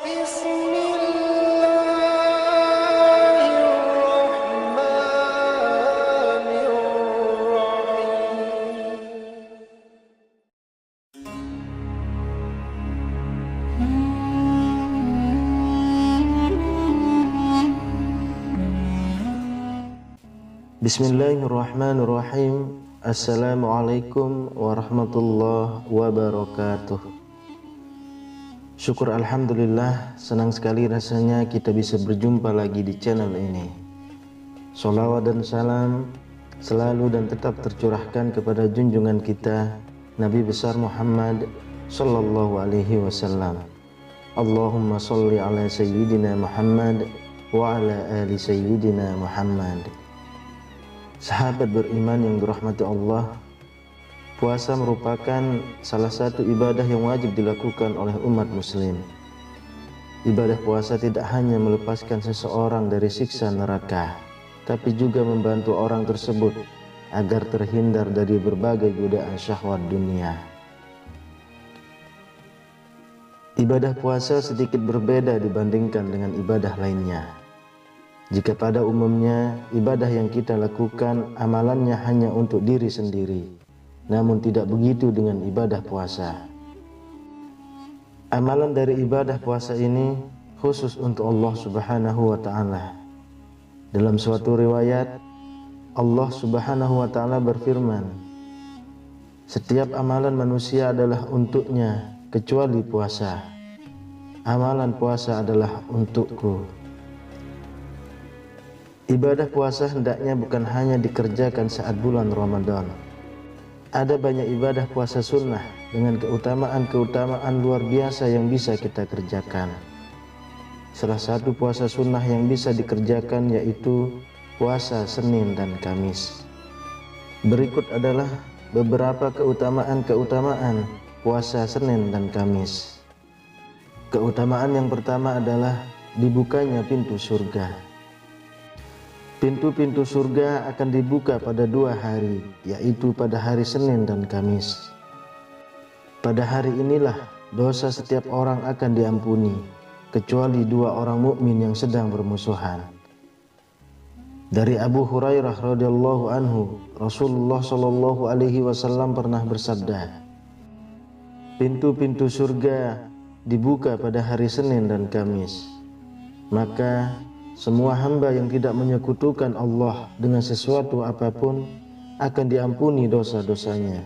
Bismillahirrahmanirrahim. Assalamualaikum warahmatullahi wabarakatuh. Syukur alhamdulillah, senang sekali rasanya kita bisa berjumpa lagi di channel ini. Sholawat dan salam selalu dan tetap tercurahkan kepada junjungan kita Nabi besar Muhammad sallallahu alaihi wasallam. Allahumma sholli ala sayyidina Muhammad wa ala ali sayyidina Muhammad. Sahabat beriman yang dirahmati Allah, puasa merupakan salah satu ibadah yang wajib dilakukan oleh umat muslim. Ibadah puasa tidak hanya melepaskan seseorang dari siksa neraka, tapi juga membantu orang tersebut agar terhindar dari berbagai godaan syahwat dunia. Ibadah puasa sedikit berbeda dibandingkan dengan ibadah lainnya. Jika pada umumnya ibadah yang kita lakukan amalannya hanya untuk diri sendiri, namun tidak begitu dengan ibadah puasa. Amalan dari ibadah puasa ini khusus untuk Allah Subhanahu wa ta'ala. Dalam suatu riwayat, Allah Subhanahu wa ta'ala berfirman, "Setiap amalan manusia adalah untuknya kecuali puasa. Amalan puasa adalah untukku." Ibadah puasa hendaknya bukan hanya dikerjakan saat bulan Ramadan. Ada banyak ibadah puasa sunnah dengan keutamaan-keutamaan luar biasa yang bisa kita kerjakan. Salah satu puasa sunnah yang bisa dikerjakan yaitu puasa Senin dan Kamis. Berikut adalah beberapa keutamaan-keutamaan puasa Senin dan Kamis. Keutamaan yang pertama adalah dibukanya pintu surga. Pintu-pintu surga akan dibuka pada 2 hari, yaitu pada hari Senin dan Kamis. Pada hari inilah dosa setiap orang akan diampuni, kecuali 2 orang mukmin yang sedang bermusuhan. Dari Abu Hurairah radhiyallahu anhu, Rasulullah shallallahu alaihi wasallam pernah bersabda, "Pintu-pintu surga dibuka pada hari Senin dan Kamis. Maka semua hamba yang tidak menyekutukan Allah dengan sesuatu apapun akan diampuni dosa-dosanya,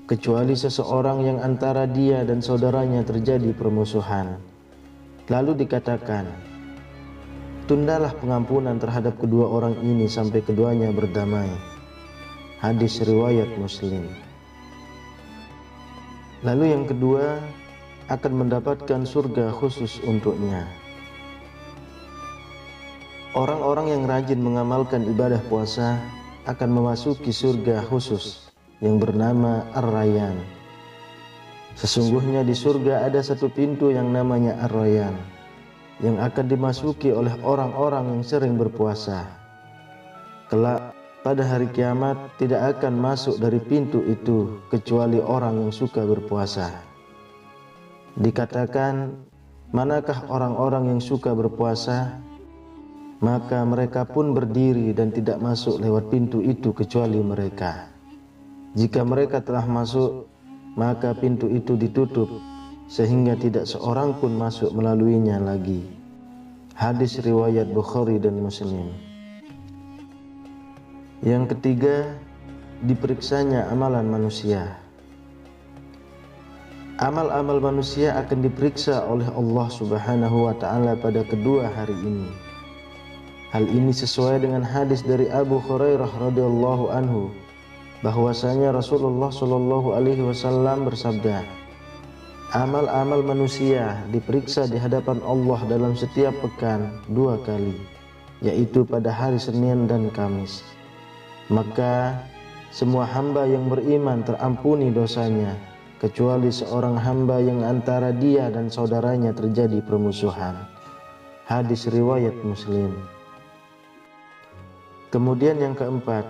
kecuali seseorang yang antara dia dan saudaranya terjadi permusuhan." Lalu dikatakan, "Tundalah pengampunan terhadap kedua orang ini sampai keduanya berdamai." Hadis riwayat Muslim. Lalu yang kedua, akan mendapatkan surga khusus untuknya. Orang-orang yang rajin mengamalkan ibadah puasa akan memasuki surga khusus yang bernama Ar-Rayyan. Sesungguhnya di surga ada satu pintu yang namanya Ar-Rayyan, yang akan dimasuki oleh orang-orang yang sering berpuasa. Kelak pada hari kiamat tidak akan masuk dari pintu itu kecuali orang yang suka berpuasa. Dikatakan, "Manakah orang-orang yang suka berpuasa?" Maka mereka pun berdiri dan tidak masuk lewat pintu itu kecuali mereka. Jika mereka telah masuk, maka pintu itu ditutup sehingga tidak seorang pun masuk melaluinya lagi. Hadis riwayat Bukhari dan Muslim. Yang ketiga, diperiksanya amalan manusia. Amal-amal manusia akan diperiksa oleh Allah Subhanahu wa ta'ala pada kedua hari ini. Hal ini sesuai dengan hadis dari Abu Hurairah radhiyallahu anhu, bahwasanya Rasulullah shallallahu alaihi wasallam bersabda, "Amal-amal manusia diperiksa di hadapan Allah dalam setiap pekan 2 kali, yaitu pada hari Senin dan Kamis. Maka semua hamba yang beriman terampuni dosanya, kecuali seorang hamba yang antara dia dan saudaranya terjadi permusuhan." Hadis riwayat Muslim. Kemudian yang keempat,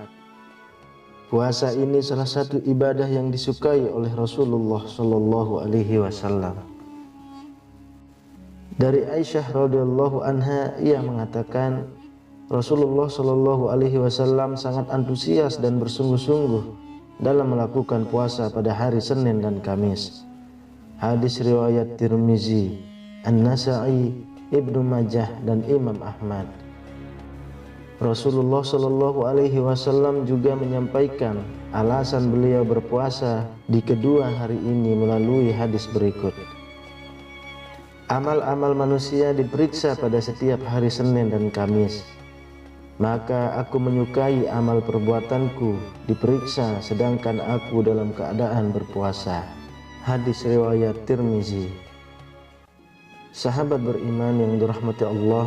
puasa ini salah satu ibadah yang disukai oleh Rasulullah Shallallahu Alaihi Wasallam. Dari Aisyah radhiyallahu anha, ia mengatakan Rasulullah shallallahu alaihi wasallam sangat antusias dan bersungguh-sungguh dalam melakukan puasa pada hari Senin dan Kamis. Hadis riwayat Tirmizi, An-Nasa'i, Ibnu Majah dan Imam Ahmad. Rasulullah shallallahu alaihi wasallam juga menyampaikan alasan beliau berpuasa di kedua hari ini melalui hadis berikut. Amal-amal manusia diperiksa pada setiap hari Senin dan Kamis. Maka aku menyukai amal perbuatanku diperiksa sedangkan aku dalam keadaan berpuasa. Hadis riwayat Tirmizi. Sahabat beriman yang dirahmati Allah,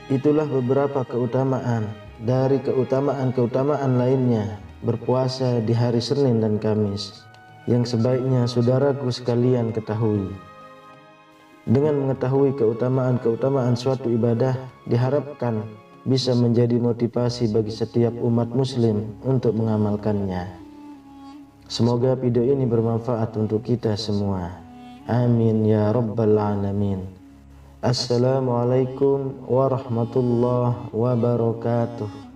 itulah beberapa keutamaan dari keutamaan-keutamaan lainnya berpuasa di hari Senin dan Kamis yang sebaiknya saudaraku sekalian ketahui. Dengan mengetahui keutamaan-keutamaan suatu ibadah diharapkan bisa menjadi motivasi bagi setiap umat muslim untuk mengamalkannya. Semoga video ini bermanfaat untuk kita semua. Amin ya rabbal alamin. Assalamualaikum warahmatullahi wabarakatuh.